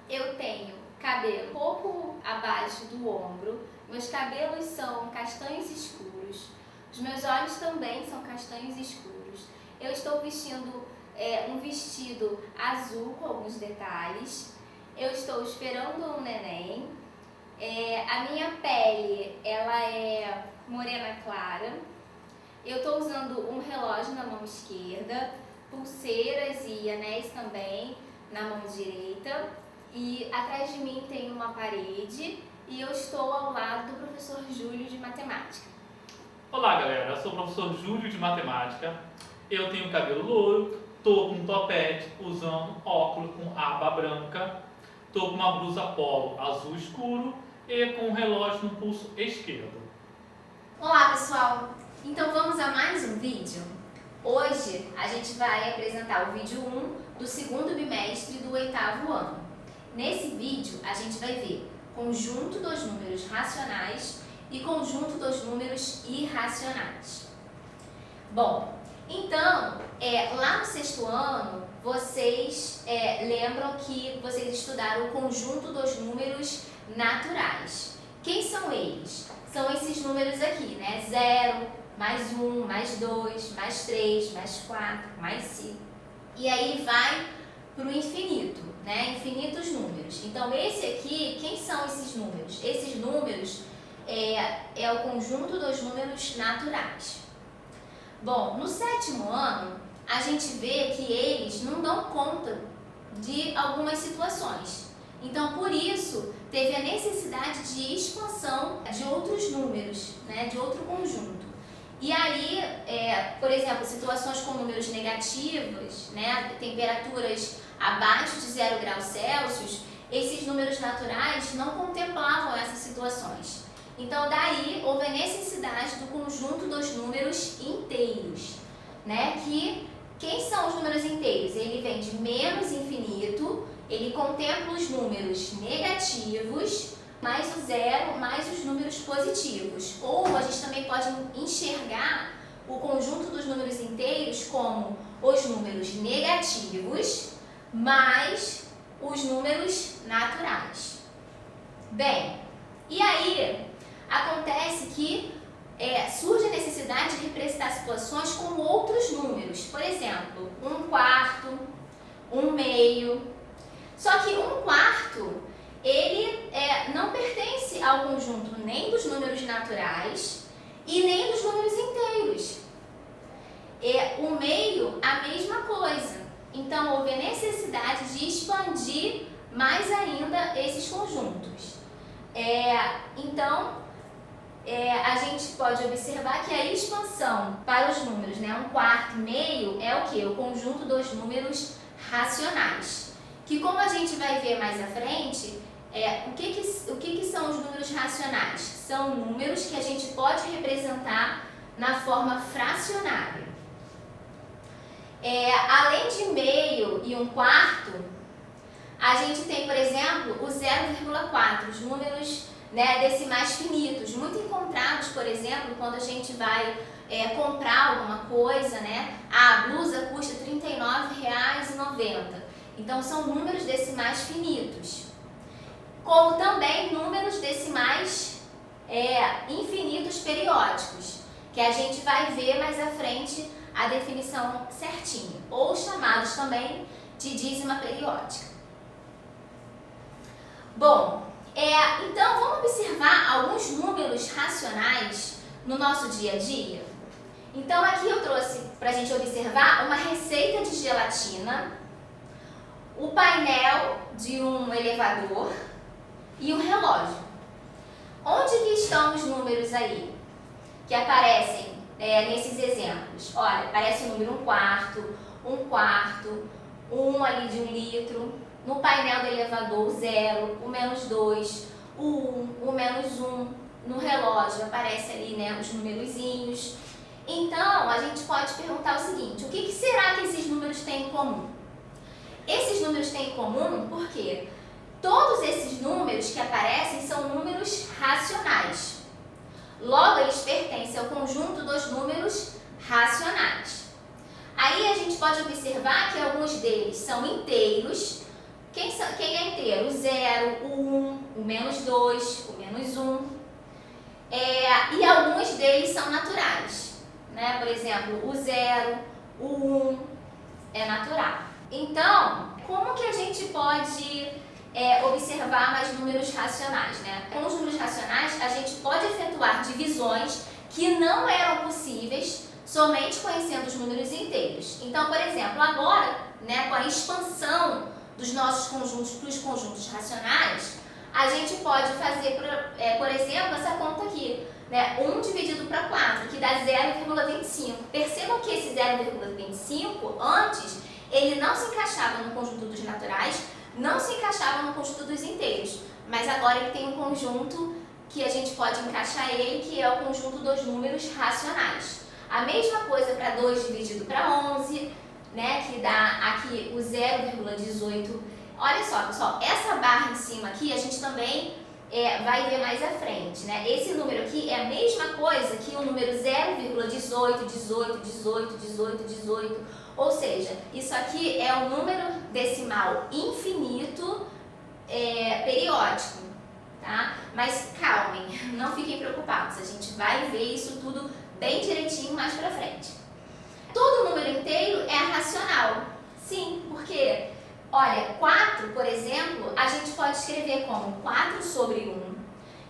Eu tenho cabelo um pouco abaixo do ombro, meus cabelos são castanhos escuros, os meus olhos também são castanhos escuros. Eu estou vestindo um vestido azul com alguns detalhes. Eu estou esperando um neném. A minha pele, ela é morena clara. Eu estou usando um relógio na mão esquerda, pulseiras e anéis também na mão direita. E atrás de mim tem uma parede e eu estou ao lado do professor Júlio de Matemática. Olá galera, eu sou o professor Júlio de Matemática. Eu tenho cabelo loiro, tô com um topete, usando óculos com aba branca, tô com uma blusa polo azul escuro e com um relógio no pulso esquerdo. Olá pessoal, então vamos a mais um vídeo? Hoje a gente vai apresentar o vídeo 1 do segundo bimestre do 8º ano. Nesse vídeo a gente vai ver conjunto dos números racionais e conjunto dos números irracionais. Bom, então, lá no 6º ano, vocês lembram que vocês estudaram o conjunto dos números naturais. Quem são eles? São esses números aqui, né? 0, mais 1, mais 2, mais 3, mais 4, mais 5. E aí vai para o infinito, né? Infinitos números. Então, esse aqui, quem são esses números? Esses números é o conjunto dos números naturais. Bom, no 7º ano, a gente vê que eles não dão conta de algumas situações. Então, por isso, teve a necessidade de expansão de outros números, né? De outro conjunto. E aí, por exemplo, situações com números negativos, né? Temperaturas abaixo de 0 graus Celsius, esses números naturais não contemplavam essas situações. Então, daí houve a necessidade do conjunto dos números inteiros, né? Quem são os números inteiros? Ele vem de menos infinito, ele contempla os números negativos, mais o zero, mais os números positivos. Ou a gente também pode enxergar o conjunto dos números inteiros como os números negativos mais os números naturais. Bem, e aí acontece que surge a necessidade de representar situações com outros números. Por exemplo, 1/4, 1/2. Só que 1/4, ele não pertence ao conjunto nem dos números naturais e nem dos números inteiros. O meio, a mesma coisa. Então, houve a necessidade de expandir mais ainda esses conjuntos. A gente pode observar que a expansão para os números, né, 1/4, meio, é o quê? O conjunto dos números racionais. Que, como a gente vai ver mais à frente, o que são os números racionais? São números que a gente pode representar na forma fracionária. Além de meio e 1/4, a gente tem, por exemplo, o 0,4, os números, né, decimais finitos, muito encontrados, por exemplo, quando a gente vai comprar alguma coisa, né? A blusa custa R$ 39,90. Então, são números decimais finitos. Como também números decimais infinitos periódicos, que a gente vai ver mais à frente a definição certinha, ou chamados também de dízima periódica. Bom, então vamos observar alguns números racionais no nosso dia a dia? Então aqui eu trouxe para a gente observar uma receita de gelatina, o painel de um elevador e um relógio. Onde que estão os números aí que aparecem nesses exemplos? Olha, aparece o número 1/4, 1 ali de 1 litro. No painel do elevador, o 0, o -2, o 1, o -1. No relógio aparece ali, né, os numerozinhos. Então, a gente pode perguntar o seguinte: o que será que esses números têm em comum? Esses números têm em comum porque todos esses números que aparecem são números racionais. Logo, eles pertencem ao conjunto dos números racionais. Aí a gente pode observar que alguns deles são inteiros, Quem é inteiro? O 0, o 1, o -2, o -1. E alguns deles são naturais, né? Por exemplo, o 0, o 1 é natural. Então, como que a gente pode observar mais números racionais, né? Com os números racionais, a gente pode efetuar divisões que não eram possíveis somente conhecendo os números inteiros. Então, por exemplo, agora, né, com a expansão dos nossos conjuntos para os conjuntos racionais, a gente pode fazer, por exemplo, essa conta aqui, né? 1 dividido para 4, que dá 0,25. Percebam que esse 0,25, antes, ele não se encaixava no conjunto dos naturais, não se encaixava no conjunto dos inteiros, mas agora ele tem um conjunto que a gente pode encaixar ele, que é o conjunto dos números racionais. A mesma coisa para 2 dividido para 11, né, que dá aqui o 0,18. Olha só, pessoal, essa barra em cima aqui a gente também vai ver mais à frente, né? Esse número aqui é a mesma coisa que o número 0,18, 18, 18, 18, 18. Ou seja, isso aqui é um número decimal infinito periódico, tá? Mas calmem, não fiquem preocupados, a gente vai ver isso tudo bem direitinho mais pra frente. Todo número inteiro é racional, sim, porque, olha, 4, por exemplo, a gente pode escrever como 4 sobre 1,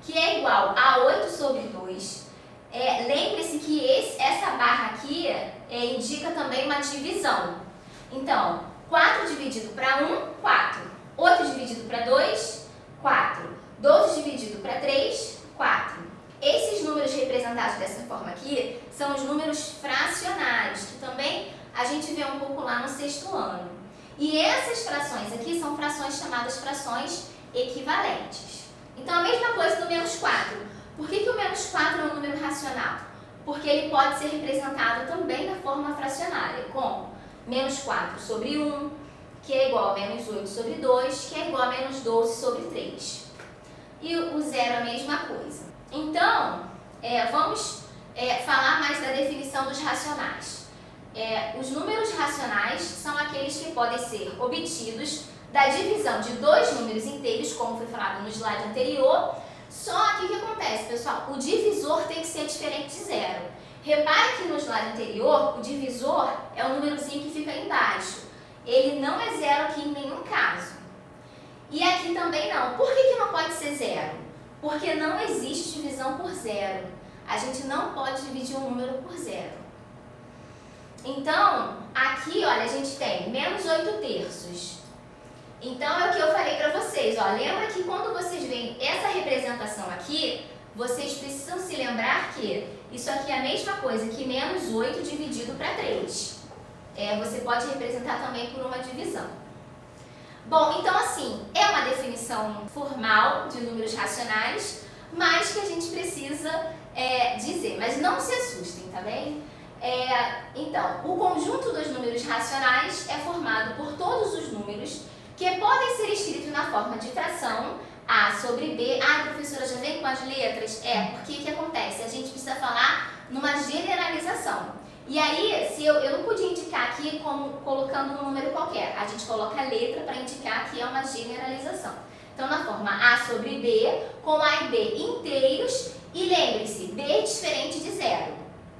que é igual a 8 sobre 2. Lembre-se que essa barra aqui indica também uma divisão. Então, 4 dividido para 1, 4. 8 dividido para 2, 4. 12 dividido para 3, 4. Esses números representados dessa forma aqui são os números fracionários, que também a gente vê um pouco lá no 6º ano. E essas frações aqui são frações chamadas frações equivalentes. Então, a mesma coisa do -4. Por que o -4 é um número racional? Porque ele pode ser representado também na forma fracionária, como -4 sobre 1, que é igual a -8 sobre 2, que é igual a -12 sobre 3. E o 0 a mesma coisa. Então, vamos falar mais da definição dos racionais. Os números racionais são aqueles que podem ser obtidos da divisão de dois números inteiros, como foi falado no slide anterior. Só que o que acontece, pessoal? O divisor tem que ser diferente de 0. Repare que no slide anterior, o divisor é o númerozinho que fica embaixo. Ele não é 0 aqui em nenhum caso. E aqui também não. Por que não pode ser 0? Porque não existe divisão por 0. A gente não pode dividir um número por 0. Então, aqui, olha, a gente tem -8 terços. Então, é o que eu falei para vocês, ó. Lembra que quando vocês veem essa representação aqui, vocês precisam se lembrar que isso aqui é a mesma coisa que -8 dividido para 3. Você pode representar também por uma divisão. Bom, então assim, é uma definição formal de números racionais, mas que a gente precisa dizer. Mas não se assustem, tá bem? Então, o conjunto dos números racionais é formado por todos os números que podem ser escritos na forma de fração A sobre B. Ah, professora, já vem com as letras? Porque o que acontece? A gente precisa falar numa generalização. E aí, se eu não podia indicar aqui como colocando um número qualquer, a gente coloca a letra para indicar que é uma generalização. Então, na forma A sobre B, com A e B inteiros, e lembre-se, B é diferente de 0,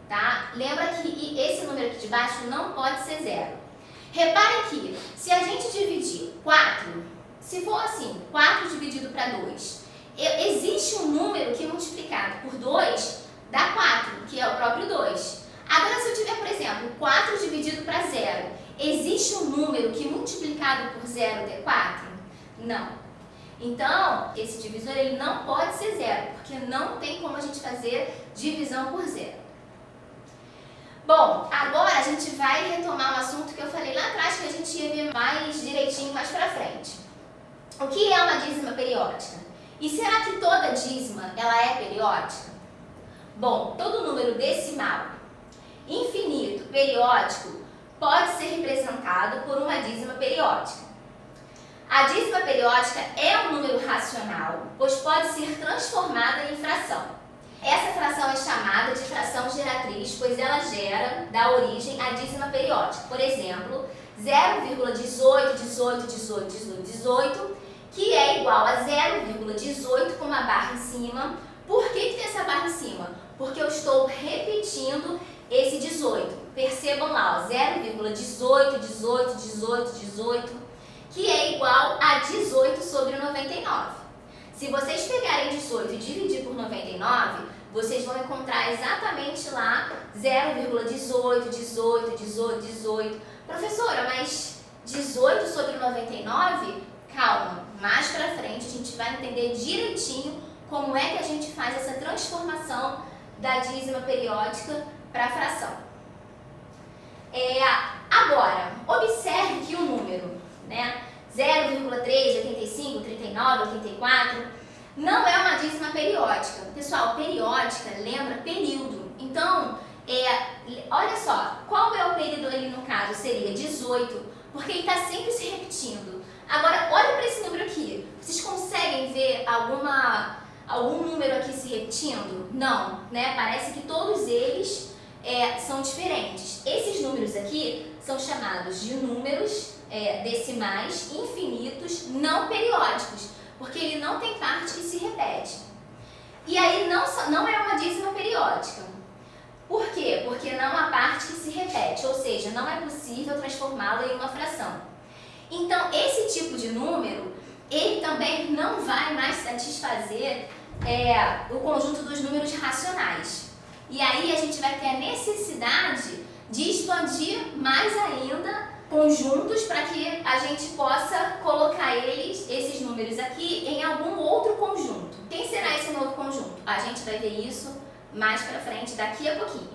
tá? Lembra que esse número aqui de baixo não pode ser 0. Reparem que, se a gente dividir 4, se for assim, 4 dividido para 2, existe um número que multiplicado por 2 dá 4, que é o próprio 2. Agora, se eu tiver, por exemplo, 4 dividido para 0, existe um número que multiplicado por 0 dê 4? Não. Então, esse divisor ele não pode ser 0, porque não tem como a gente fazer divisão por 0. Bom, agora a gente vai retomar um assunto que eu falei lá atrás, que a gente ia ver mais direitinho mais pra frente. O que é uma dízima periódica? E será que toda dízima ela é periódica? Bom, todo número decimal infinito periódico pode ser representado por uma dízima periódica. A dízima periódica é um número racional, pois pode ser transformada em fração. Essa fração é chamada de fração geratriz, pois ela dá origem à dízima periódica. Por exemplo, 0,18, que é igual a 0,18 com uma barra em cima. Por que tem essa barra em cima? Porque eu estou repetindo esse 18. Percebam lá, ó, 0,18, que é igual a 18 sobre 99. Se vocês pegarem 18 e dividir por 99, vocês vão encontrar exatamente lá 0,18. Professora, mas 18 sobre 99? Calma, mais pra frente a gente vai entender direitinho como é que a gente faz essa transformação da dízima periódica para fração. Agora, observe que o número, né, 0,3, 85, 39, 84, não é uma dízima periódica. Pessoal, periódica lembra período. Então, olha só, qual é o período ali no caso? Seria 18, porque ele está sempre se repetindo. Agora, olha para esse número aqui. Vocês conseguem ver algum número aqui se repetindo? Não, né? Parece que todos eles são diferentes. Esses números aqui são chamados de números decimais infinitos não periódicos, porque ele não tem parte que se repete. E aí não é uma dízima periódica. Por quê? Porque não há parte que se repete, ou seja, não é possível transformá-lo em uma fração. Então, esse tipo de número, ele também não vai mais satisfazer o conjunto dos números racionais. E aí a gente vai ter a necessidade de expandir mais ainda conjuntos para que a gente possa colocar esses números aqui, em algum outro conjunto. Quem será esse novo conjunto? A gente vai ver isso mais para frente, daqui a pouquinho.